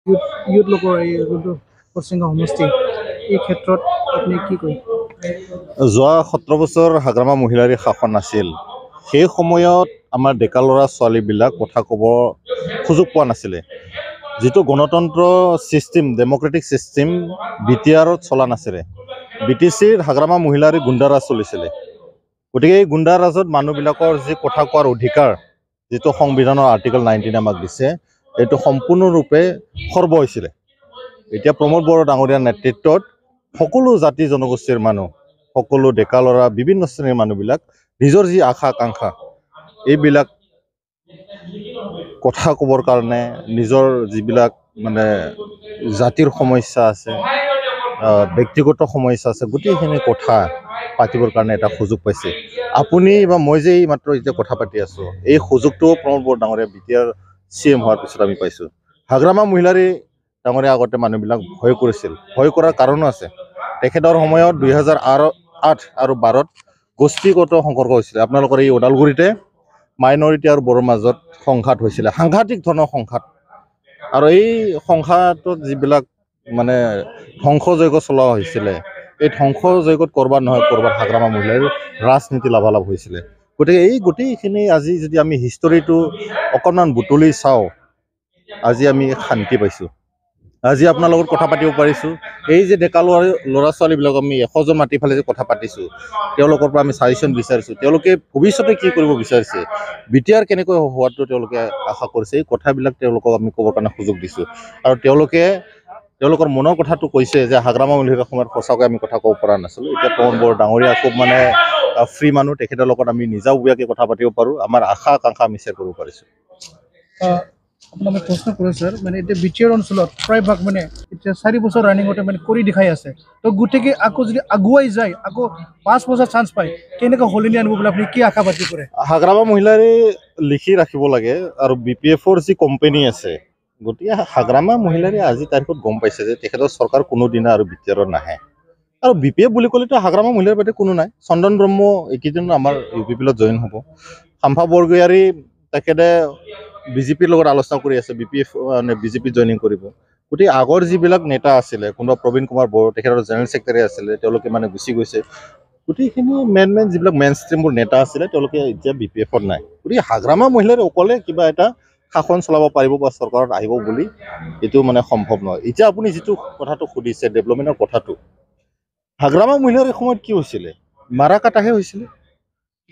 Youth লোকৰ এই যোনটো হৰিচিঙা সমষ্টি এই ক্ষেত্ৰত আপুনি কি কয়? যোৱা 17 বছৰ হাগ্ৰামা মহিলাৰ শাসন আছিল। সেই সময়ত আমাৰ ডেকা ল'ৰা ছোৱালীবিলাক কথা ক'ব সুযোগ পোৱা নাছিলে। যিটো গণতন্ত্ৰ ছিষ্টেম, ডেম'ক্ৰেটিক ছিষ্টেম BTRত চলা নাছিলে। BTCৰ হাগ্ৰামা মহিলাৰ গুণ্ডাৰাজ চলিছিলে। গতিকে এই গুণ্ডাৰাজত মানুহবিলাকৰ যি কথা কোৱাৰ অধিকাৰ, যিটো সংবিধানৰ আৰ্টিকল 19 আমাক দিছে, এইটো সম্পূৰ্ণৰূপে খৰ্ব হৈছিলে। এতিয়া প্ৰমোদ বড়ো ডাঙৰীয়াৰ নেতৃত্বত সকলো জাতি জনগোষ্ঠীৰ মানুহ, সকলো ডেকা ল'ৰা, বিভিন্ন শ্ৰেণীৰ মানুহবিলাক নিজৰ যি আশা আকাংক্ষা এইবিলাক কথা ক'বৰ কাৰণে, নিজৰ যিবিলাক মানে জাতিৰ সমস্যা আছে, ব্যক্তিগত সমস্যা আছে, গোটেইখিনি কথা পাতিবৰ কাৰণে এটা সুযোগ পাইছে। আপুনি বা মই যে মাত্ৰ এতিয়া কথা পাতি আছোঁ, এই সুযোগটো প্ৰমোদ বড়ো ডাঙৰীয়া BTR CM হোৱাৰ পিছত আমি পাইছোঁ। হাগ্ৰামা মহিলাৰী ডাঙৰীয়া আগতে মানুহবিলাক ভয় কৰিছিল। ভয় কৰাৰ কাৰণো আছে। তেখেতৰ সময়ত 2008 আৰু 12ত গোষ্ঠীগত সংঘৰ্ষ হৈছিলে। আপোনালোকৰ এই ওদালগুৰিতে মাইনৰিটি আৰু বড়োৰ মাজত সংঘাত হৈছিলে, সাংঘাতিক ধৰণৰ সংঘাত। আৰু এই সংঘাতত যিবিলাক মানে ধ্বংসযজ্ঞ চলোৱা হৈছিলে, এই ধ্বংসযজ্ঞত ক'ৰবাত নহয় ক'ৰবাত হাগ্ৰামা মহিলাৰ ৰাজনীতি লাভালাভ হৈছিলে। গতিকে এই গোটেইখিনি আজি যদি আমি হিষ্টৰীটো অকণমান বুটলি চাওঁ, আজি আমি শান্তি পাইছোঁ। আজি আপোনাৰ লগত কথা পাতিব পাৰিছোঁ। এই যে ডেকা ল'ৰা ছোৱালীবিলাক আমি 100 জন মাতি ফালে যে কথা পাতিছোঁ, তেওঁলোকৰ পৰা আমি ছাজেশ্যন বিচাৰিছোঁ। তেওঁলোকে ভৱিষ্যতে কি কৰিব বিচাৰিছে, BTR কেনেকৈ হোৱাটো তেওঁলোকে আশা কৰিছে, এই কথাবিলাক তেওঁলোকক আমি ক'বৰ কাৰণে সুযোগ দিছোঁ। আৰু তেওঁলোকৰ মনৰ কথাটো কৈছে যে হাগ্ৰামা মহিলাৰ সময়ত সঁচাকৈ আমি কথা ক'ব পৰা নাছিলোঁ। এতিয়া প্ৰমোদ বড়ো ডাঙৰীয়া খুব মানে ফ্ৰী মানুহ, তেখেতৰ লগত আমি নিজাববীয়াকৈ কথা পাতিব পাৰোঁ। আমাৰ আশা আকাংক্ষা আমি শ্বেয়াৰ কৰিব পাৰিছোঁ। আপোনাক মই প্ৰশ্ন কৰোঁ ছাৰ, মানে এতিয়া BTR অঞ্চলত প্ৰায়ভাগ মানে এতিয়া 4 বছৰ ৰানিঙতে মানে কৰি দেখাই আছে। তো গোটেই আকৌ যদি আগুৱাই যায়, আকৌ 5 বছৰ চান্স পায়, কেনেকৈ সলনি আনিব বুলি আপুনি কি আশাবাদী কৰে? হাগ্ৰামা মহিলাৰে লিখি ৰাখিব লাগে। আৰু BPFৰ যি কোম্পানী আছে, গতিকে হাগ্ৰামা মহিলাৰে আজি তাৰিখত গম পাইছে যে তেখেতৰ চৰকাৰ কোনোদিনা আৰু BTRত নাহে। আৰু BPF বুলি ক'লেতো হাগ্ৰামা মহিলাৰ বাদে কোনো নাই। চন্দন ব্ৰহ্ম এইকেইদিন আমাৰ UPPলত জইন হ'ব। শাম্ভা বৰগয়াৰী তেখেতে BJPৰ লগত আলোচনা কৰি আছে, BJP জইনিং কৰিব। গতিকে আগৰ যিবিলাক নেতা আছিলে, কোনোবা প্ৰবীণ কুমাৰ বড়ো, তেখেতৰ জেনেৰেল ছেক্ৰেটাৰী আছিলে, তেওঁলোকে মানে গুচি গৈছে। গোটেইখিনি মেইন যিবিলাক মেইন ষ্ট্ৰীমবোৰ নেতা আছিলে, তেওঁলোকে এতিয়া BPFত নাই। গতিকে হাগ্ৰামা মহিলাৰ অকলে কিবা এটা শাসন চলাব পাৰিব বা চৰকাৰত আহিব বুলি এইটো মানে সম্ভৱ নহয়। এতিয়া আপুনি যিটো কথাটো সুধিছে, ডেভেলপমেণ্টৰ কথাটো, হাগ্ৰামা মহিলাৰ সময়ত কি হৈছিলে? মাৰা কাটাহে হৈছিলে।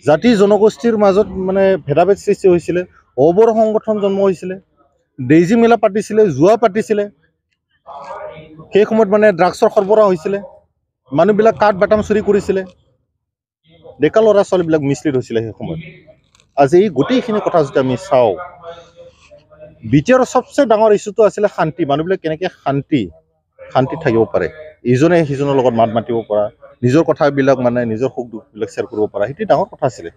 জাতি জনগোষ্ঠীৰ মাজত মানে ভেদাভেদ সৃষ্টি হৈছিলে। অবৰ সংগঠন জন্ম হৈছিলে, ডেইজি মেলা পাতিছিলে, জুৱা পাতিছিলে। সেই সময়ত মানে ড্ৰাগছৰ সৰবৰাহ হৈছিলে, মানুহবিলাক কাঠ বাটাম চুৰি কৰিছিলে, ডেকা ল'ৰা ছোৱালীবিলাক মিছলিড হৈছিলে সেই সময়ত। আজি এই গোটেইখিনি কথা যদি আমি চাওঁ, BTRৰ চবচে ডাঙৰ ইছ্যুটো আছিলে শান্তি। মানুহবিলাক কেনেকৈ শান্তিত থাকিব পাৰে, ইজনে সিজনৰ লগত মাত মাতিব পৰা, নিজৰ কথাবিলাক মানে নিজৰ সুখ দুখবিলাক শ্বেয়াৰ কৰিব পৰা, সেইটো ডাঙৰ কথা আছিলে।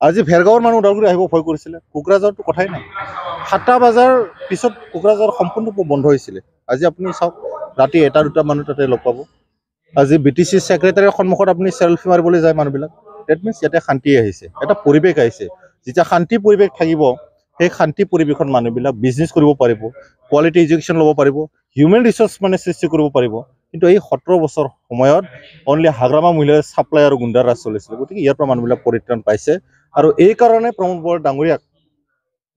আজি ভেৰগাঁৱৰ মানুহ ওদালগুৰি আহিব ভয় কৰিছিলে। কোকৰাঝাৰতো কথাই নাই। 7টা বজাৰ পিছত কোকৰাঝাৰ সম্পূৰ্ণ বন্ধ হৈছিলে। আজি আপুনি চাওক, ৰাতি 1টা-2টা মানুহ তাতে লগ পাব। আজি BTC ছেক্ৰেটাৰীৰ সন্মুখত আপুনি চেল্ফি মাৰিবলৈ যায় মানুহবিলাক। ডেট মিনছ ইয়াতে শান্তি আহিছে, এটা পৰিৱেশ আহিছে। যেতিয়া শান্তি পৰিৱেশ থাকিব, সেই শান্তি পৰিৱেশত মানুহবিলাক বিজনেছ কৰিব পাৰিব, কোৱালিটি এডুকেশ্যন ল'ব পাৰিব, হিউমেন ৰিচোৰ্চ মানে সৃষ্টি কৰিব পাৰিব। কিন্তু এই 17 বছৰ সময়ত অনলি হাগ্ৰামা মহিলাৰ ছাপ্লাই আৰু গুণ্ডাৰাজ চলিছিলে। গতিকে ইয়াৰ পৰা মানুহবিলাক পৰিত্ৰাণ পাইছে। আৰু এই কাৰণে প্ৰমোদ বড়ো ডাঙৰীয়াক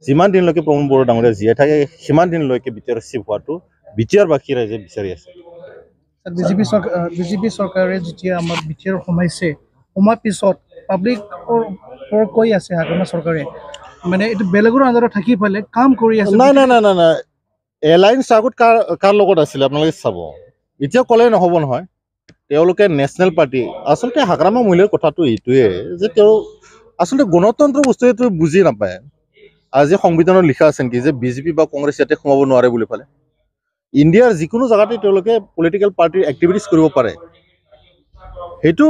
যিমান দিনলৈকে প্ৰমোদ বড়ো ডাঙৰীয়া জীয়াই থাকে, সিমান দিনলৈকে BTR চিফ হোৱাটো BTRবাসী ৰাইজে বিচাৰি আছে। BJP চৰকাৰে যেতিয়া আমাৰ BTR সোমাইছে, সোমোৱাৰ পিছত পাব্লিকৰ কৈ আছে হাগ্ৰামা চৰকাৰে মানে এইটো বেলেগৰ আণ্ডাৰত থাকি পেলাই কাম কৰি আছে। নাই। এলায়েন্স আগত কাৰ লগত আছিলে আপোনালোকে চাব। এতিয়া ক'লে নহ'ব নহয়। তেওঁলোকে নেশ্যনেল পাৰ্টি, আচলতে হাগ্ৰামা মহিলাৰ কথাটো এইটোৱে যে তেওঁ আচলতে গণতন্ত্ৰ বস্তু এইটো বুজি নাপায়। আজি সংবিধানত লিখা আছে নেকি যে BJP বা কংগ্ৰেছ ইয়াতে সোমাব নোৱাৰে বুলি পেলাই? ইণ্ডিয়াৰ যিকোনো জেগাতে তেওঁলোকে পলিটিকেল পাৰ্টিৰ এক্টিভিটিছ কৰিব পাৰে। সেইটো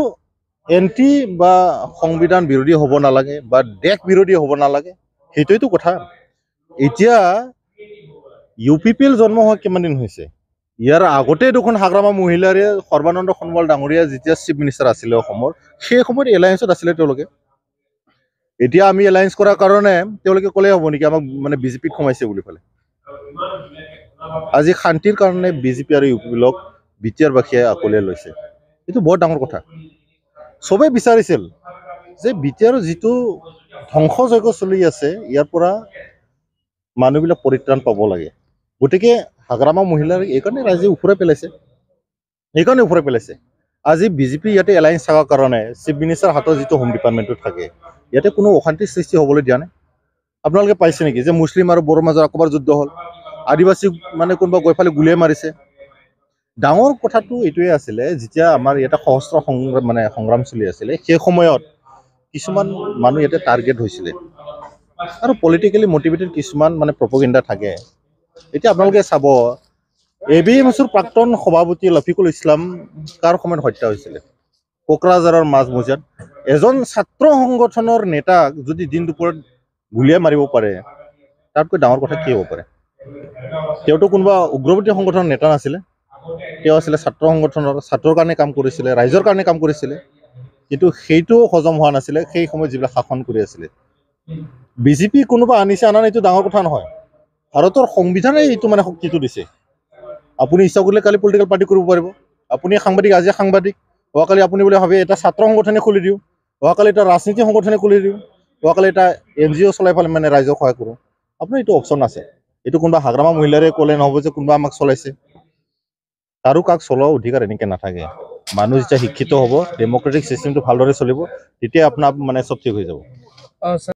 এণ্টি বা সংবিধান বিৰোধী হ'ব নালাগে বা দেশ বিৰোধী হ'ব নালাগে, সেইটোৱেতো কথা। এতিয়া UPPL জন্ম হোৱা কিমান দিন হৈছে? ইয়াৰ আগতে দেখোন হাগ্ৰামা মহিলাৰে সৰ্বানন্দ সোণোৱাল ডাঙৰীয়া যেতিয়া চিফ মিনিষ্টাৰ আছিলে অসমৰ, সেই সময়ত এলায়েন্সত আছিলে তেওঁলোকে। এতিয়া আমি এলায়েন্স কৰাৰ কাৰণে তেওঁলোকে ক'লে হ'ব নেকি আমাক মানে BJPত সোমাইছে বুলি পেলাই? আজি শান্তিৰ কাৰণে বিজেপি আৰু ইউ পি বিলক বি টি আৰ বাসীয়ে আকলিয়াই লৈছে। এইটো বৰ ডাঙৰ কথা। চবেই বিচাৰিছিল যে বি টি আৰৰ যিটো ধ্বংসযজ্ঞ চলি আছে ইয়াৰ পৰা মানুহবিলাক পৰিত্ৰাণ পাব লাগে। গতিকে হাগ্ৰামা মহিলাৰ এইকাৰণে ৰাইজে উফৰাই পেলাইছে। আজি বিজেপি ইয়াতে এলায়েন্স থকাৰ কাৰণে চিফ মিনিষ্টাৰ হাতৰ যিটো হোম ডিপাৰ্টমেণ্টটো থাকে ইয়াতে কোনো অশান্তিৰ সৃষ্টি হ'বলৈ দিয়া নাই। আপোনালোকে পাইছে নেকি যে মুছলিম আৰু বড়োৰ মাজত আকবাৰ যুদ্ধ হ'ল, আদিবাসী মানে কোনোবা গৈ ফালে গুলিয়াই মাৰিছে। ডাঙৰ কথাটো এইটোৱে আছিলে, যেতিয়া আমাৰ ইয়াতে সশস্ত্ৰ সংগ্ৰাম চলি আছিলে সেই সময়ত কিছুমান মানুহ ইয়াতে টাৰ্গেট হৈছিলে আৰু পলিটিকেলি মটিভেটেড কিছুমান প্ৰপগেণ্ডা থাকে। এতিয়া আপোনালোকে চাব ABMSৰ প্ৰাক্তন সভাপতি লফিকুল ইছলাম কাৰ সময়ত হত্যা হৈছিলে? কোকৰাঝাৰৰ মাজমজিয়াত এজন ছাত্ৰ সংগঠনৰ নেতাক যদি দিন দুপৰত গুলিয়াই মাৰিব পাৰে, তাতকৈ ডাঙৰ কথা কি হ'ব পাৰে? তেওঁতো কোনোবা উগ্ৰপন্থী সংগঠনৰ নেতা নাছিলে, তেওঁ আছিলে ছাত্ৰ সংগঠনৰ, ছাত্ৰৰ কাৰণে কাম কৰিছিলে, ৰাইজৰ কাৰণে কাম কৰিছিলে। কিন্তু সেইটো হজম হোৱা নাছিলে সেই সময়ত যিবিলাক শাসন কৰি আছিলে। বিজেপি কোনোবা আনিছে আনা এইটো ডাঙৰ কথা নহয়। ভাৰতৰ সংবিধানে এইটো শক্তিটো দিছে। আপুনি ইচ্ছা কৰিলে কালি পলিটিকেল পাৰ্টি কৰিব পাৰিব। আপুনি সাংবাদিক, আজি সাংবাদিক, অহাকালি আপুনি বোলে ভাবে এটা ছাত্ৰ সংগঠনে খুলি দিওঁ, অহাকালি এটা ৰাজনীতি সংগঠনে খুলি দিওঁ, অহাকালি এটা NGO চলাই পেলাই ৰাইজক সহায় কৰোঁ। আপোনাৰ এইটো অপশ্যন আছে। এইটো কোনোবা হাগ্ৰামা মহিলাৰে ক'লে নহ'ব যে কোনোবা আমাক চলাইছে। কাৰো কাক চলোৱা অধিকাৰ এনেকৈ নাথাকে। মানুহ যেতিয়া শিক্ষিত হ'ব, ডেমক্ৰেটিক চিষ্টেমটো ভালদৰে চলিব, তেতিয়া আপোনাৰ চব ঠিক হৈ যাব।